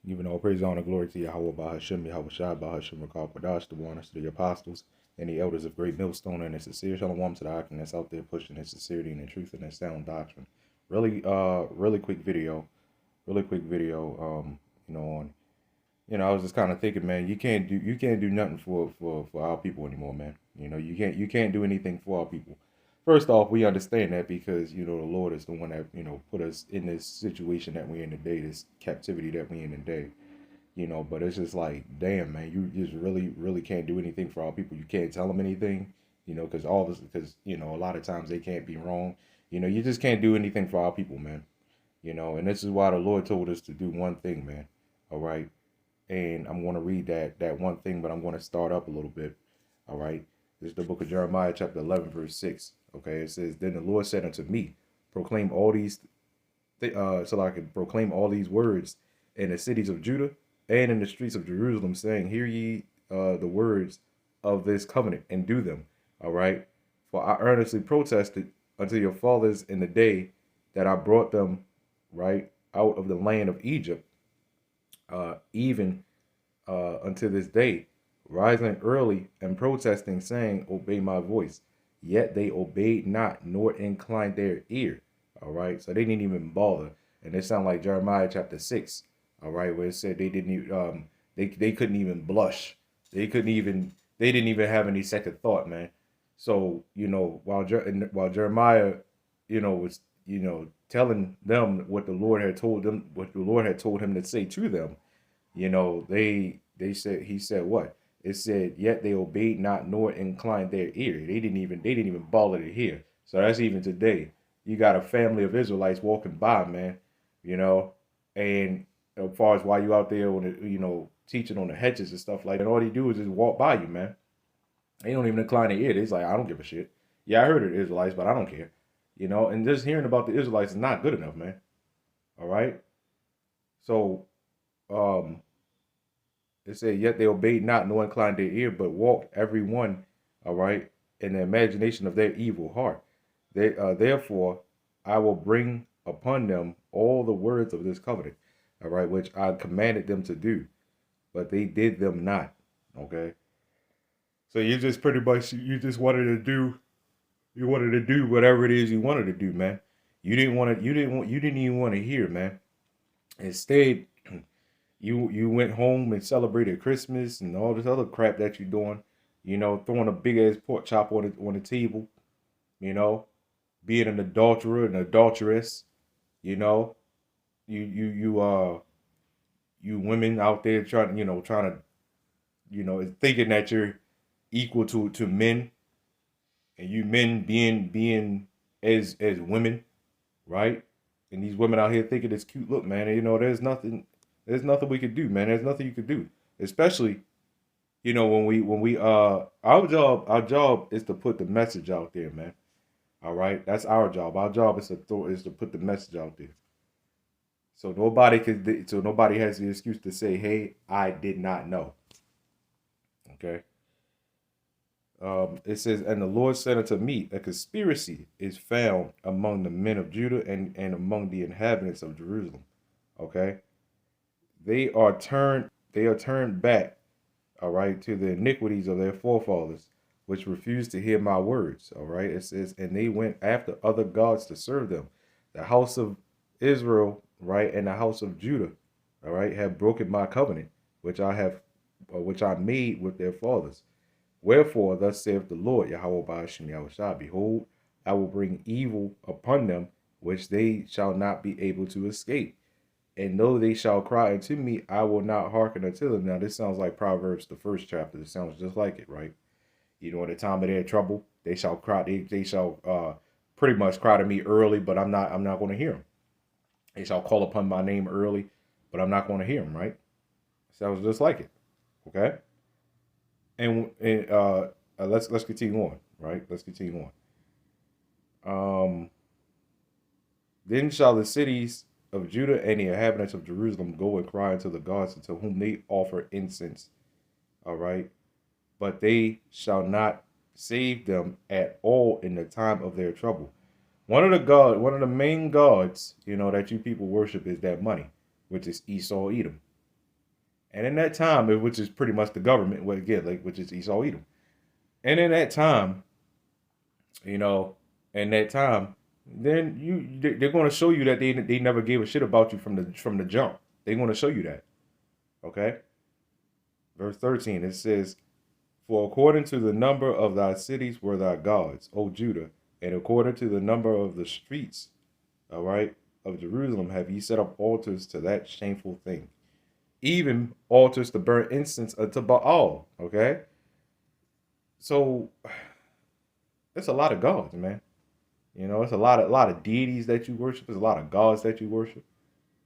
Giving all praise, honor, glory to Yahawah, BAHASHAM, YAHAWASHI, BAHASHAM, Rakal Qadash, the warners to the apostles, and the elders of Great Millstone, and a sincere shalom to the Akim that's out there pushing his sincerity and the truth and that sound doctrine. Really quick video. I was just kind of thinking, man, you can't do nothing for our people anymore, man. You can't do anything for our people. First off, we understand that because the Lord is the one that put us in this situation that we're in today, this captivity that we're in today. But it's just like, damn, man, you just really can't do anything for our people. You can't tell them anything, because a lot of times they can't be wrong. You just can't do anything for our people, man. And this is why the Lord told us to do one thing, man. All right. And I'm going to read that one thing, but I'm going to start up a little bit. All right. This is the book of Jeremiah, chapter 11, verse 6. Okay. It says, "Then the Lord said unto me, proclaim all these, so I can proclaim all these words in the cities of Judah and in the streets of Jerusalem, saying, hear ye the words of this covenant and do them. All right. For I earnestly protested unto your fathers in the day that I brought them, right, out of the land of Egypt, even unto this day, rising early and protesting, saying, obey my voice. Yet they obeyed not, nor inclined their ear." All right. So they didn't even bother. And it sounds like Jeremiah chapter 6. All right. Where it said they didn't, they couldn't even blush. They didn't even have any second thought, man. So, while Jeremiah, was, telling them what the Lord had told them, what the Lord had told him to say to them, he said what? It said, yet they obeyed not, nor inclined their ear. They didn't even bother to hear. So that's even today. You got a family of Israelites walking by, man, and as far as why you out there on the, teaching on the hedges and stuff like that, all they do is just walk by you, man. They don't even incline their ear. It's like, I don't give a shit. Yeah, I heard of the Israelites, but I don't care. And just hearing about the Israelites is not good enough, man. All right. So, it said, yet they obeyed not, nor inclined their ear, but walked every one, all right, in the imagination of their evil heart. Therefore, I will bring upon them all the words of this covenant, all right, which I commanded them to do, but they did them not. Okay. So you just pretty much, you wanted to do whatever it is you wanted to do, man. You didn't even want to hear, man. Instead, you went home and celebrated Christmas and all this other crap that you're doing, throwing a big ass pork chop on the table, being an adulterer and adulteress, you women out there trying to, thinking that you're equal to men, and you men being as women, right? And these women out here thinking it's cute. Look, man, there's nothing we could do, man. There's nothing you could do. Especially, when we our job is to put the message out there, man. All right? That's our job. Our job is to put the message out there. So nobody has the excuse to say, "Hey, I did not know." Okay? It says, "And the Lord said unto me, a conspiracy is found among the men of Judah and among the inhabitants of Jerusalem." Okay? They are turned back, all right, to the iniquities of their forefathers, which refused to hear my words. All right. It says, and they went after other gods to serve them. The house of Israel, right, and the house of Judah, all right, have broken my covenant, which I made with their fathers. Wherefore, thus saith the Lord, Yahawah, BAHASHAM, YAHAWASHI, behold, I will bring evil upon them, which they shall not be able to escape. And though they shall cry unto me, I will not hearken unto them. Now, this sounds like Proverbs, the first chapter. It sounds just like it, right? At the time of their trouble, they shall cry. They shall pretty much cry to me early, but I'm not going to hear them. They shall call upon my name early, but I'm not going to hear them, right? Sounds just like it, okay? And let's continue on, right? Let's continue on. Then shall the cities of Judah and the inhabitants of Jerusalem go and cry unto the gods unto whom they offer incense. All right. But they shall not save them at all in the time of their trouble. One of the main gods, that you people worship is that money, which is Esau, Edom. And in that time, which is pretty much the government, well, again, like, which is Esau Edom. And in that time, you know, in that time, then they're going to show you that they never gave a shit about you from the jump. They're going to show you that. Okay. Verse 13, it says, "For according to the number of thy cities were thy gods, O Judah, and according to the number of the streets, all right, of Jerusalem have ye set up altars to that shameful thing, even altars to burn incense unto Baal." Okay. So it's a lot of gods, man. You know, it's a lot of deities that you worship. There's a lot of gods that you worship,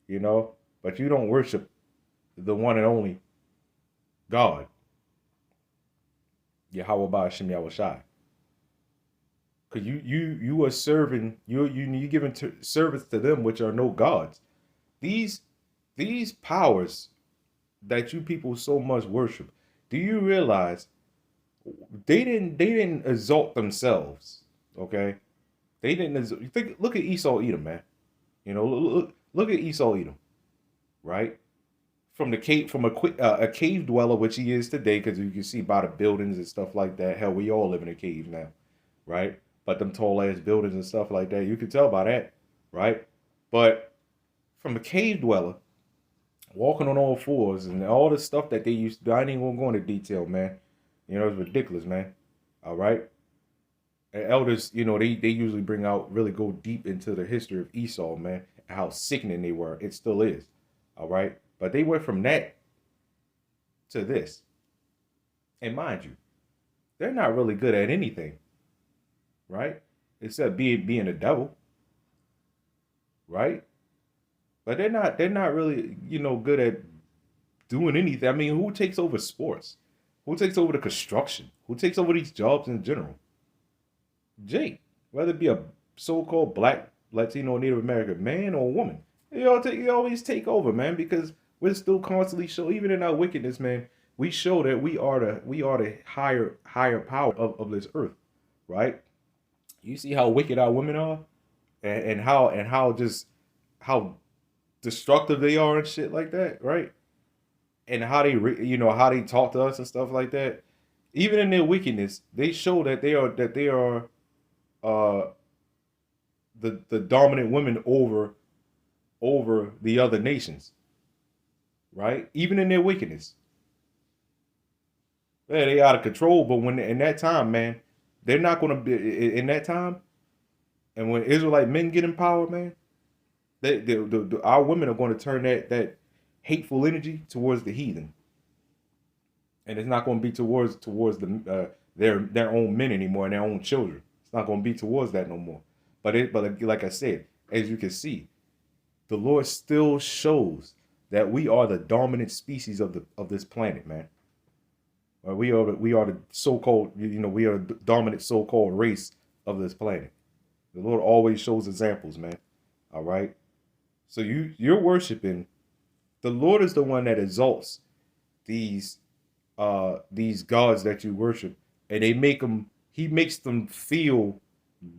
you know, but you don't worship the one and only God, Yahawah BAHASHAM YAHAWASHI. Because you are serving, you giving service to them which are no gods. These powers that you people so much worship, do you realize they didn't exalt themselves? Okay, they didn't think. Look at Esau Edom, man. You know, look at Esau Edom, right? From the cave, from a cave dweller, which he is today, because you can see by the buildings and stuff like that. Hell, we all live in a cave now, right? But them tall ass buildings and stuff like that, you can tell by that, right? But from a cave dweller, walking on all fours and all the stuff that they used to do, I ain't even gonna go into detail, man. You know, it's ridiculous, man. All right. And elders, you know, they usually bring out, really go deep into the history of Esau, man, and how sickening they were. It still is. All right. But they went from that to this. And mind you, they're not really good at anything, right? Except being a devil, right? But they're not really, you know, good at doing anything. I mean, who takes over sports? Who takes over the construction? Who takes over these jobs in general? Jake, whether it be a so-called black, Latino, Native American man or woman, they always take over, man, because we're still constantly show, even in our wickedness, man, we show that we are the higher power of this earth, right? You see how wicked our women are, and how just how destructive they are and shit like that, right? And how how they talk to us and stuff like that. Even in their wickedness, they show that they are uh the dominant women over the other nations, right? Even in their wickedness, yeah, they out of control. But when in that time, man, they're not gonna be in that time. And when Israelite men get in power, man, our women are going to turn that hateful energy towards the heathen, and it's not going to be towards their own men anymore and their own children. It's not going to be towards that no more. But like I said, as you can see, the Lord still shows that we are the dominant species of this planet, man. We are the so-called, we are the dominant so-called race of this planet. The Lord always shows examples, man. All right. So you're worshiping. The Lord is the one that exalts these gods that you worship, and he makes them feel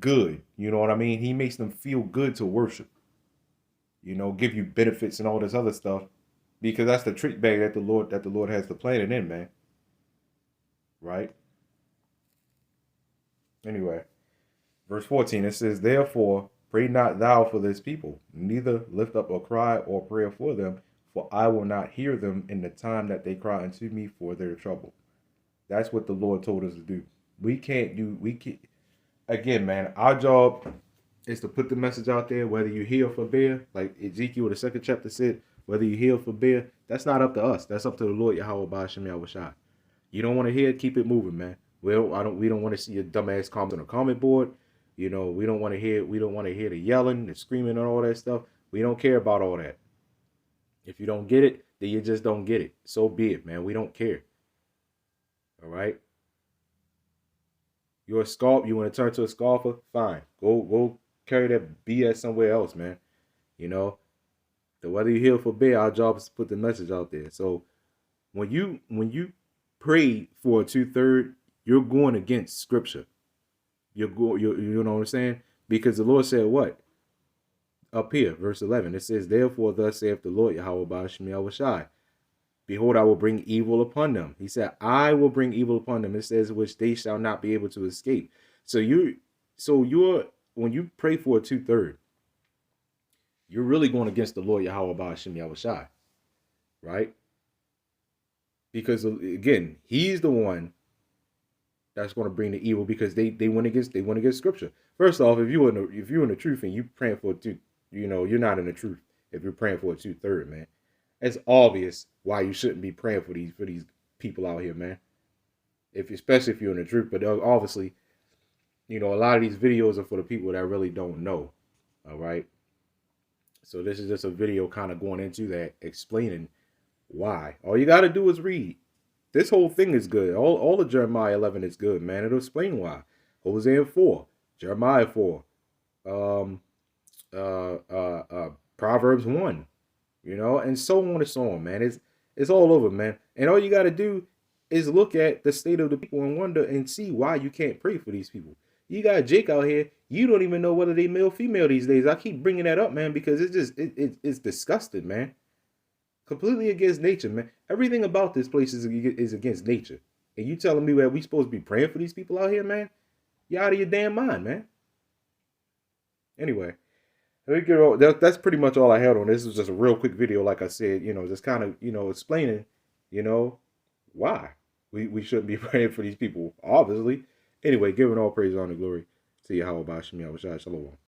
good. You know what I mean? He makes them feel good to worship. Give you benefits and all this other stuff, because that's the trick bag that the Lord has the planet in, man. Right? Anyway, verse 14, it says, "Therefore pray not thou for this people, neither lift up a cry or prayer for them, for I will not hear them in the time that they cry unto me for their trouble." That's what the Lord told us to do. We can't, again, man, our job is to put the message out there, whether you hear or forbear, like Ezekiel, the second chapter said, whether you hear or forbear, that's not up to us. That's up to the Lord, Yahawah BAHASHAM YAHAWASHI. You don't want to hear it, keep it moving, man. Well, we don't want to see your dumbass comments on the comment board. We don't want to hear the yelling, the screaming, and all that stuff. We don't care about all that. If you don't get it, then you just don't get it. So be it, man. We don't care. All right. You're a scalp. You want to turn to a scoffer? Fine. Go carry that BS somewhere else, man. So whether you hear or forbear, our job is to put the message out there. So when you pray for a 2/3, you're going against scripture. You know what I'm saying? Because the Lord said what? Up here, verse 11, it says, "Therefore thus saith the Lord, Yahawah BAHASHAM YAHAWASHI, Behold, I will bring evil upon them. He said, I will bring evil upon them. It says, which they shall not be able to escape. So you're when you pray for a 2/3, you're really going against the Lord Yahawah BAHASHAM YAHAWASHI, right? Because again, he's the one that's going to bring the evil because they went against scripture. First off, if you're in the truth and you praying for a two, you're not in the truth if you're praying for a 2/3, man. It's obvious why you shouldn't be praying for these people out here, man. Especially if you're in the truth. But obviously, a lot of these videos are for the people that really don't know. All right. So this is just a video kind of going into that, explaining why. All you got to do is read. This whole thing is good. All of Jeremiah 11 is good, man. It'll explain why. Hosea 4, Jeremiah 4, Proverbs 1, and so on and so on, man. It's all over, man. And all you got to do is look at the state of the people and wonder and see why you can't pray for these people. You got Jake out here. You don't even know whether they male or female these days. I keep bringing that up, man, because it's disgusting, man. Completely against nature, man. Everything about this place is against nature. And you telling me that we supposed to be praying for these people out here, man? You're out of your damn mind, man. Anyway, that's pretty much all I had on this. This was just a real quick video, like I said, just kind of, explaining, why we shouldn't be praying for these people, obviously. Anyway, giving all praise, honor, glory to Yahawah BAHASHAM YAHAWASHI. Shalom.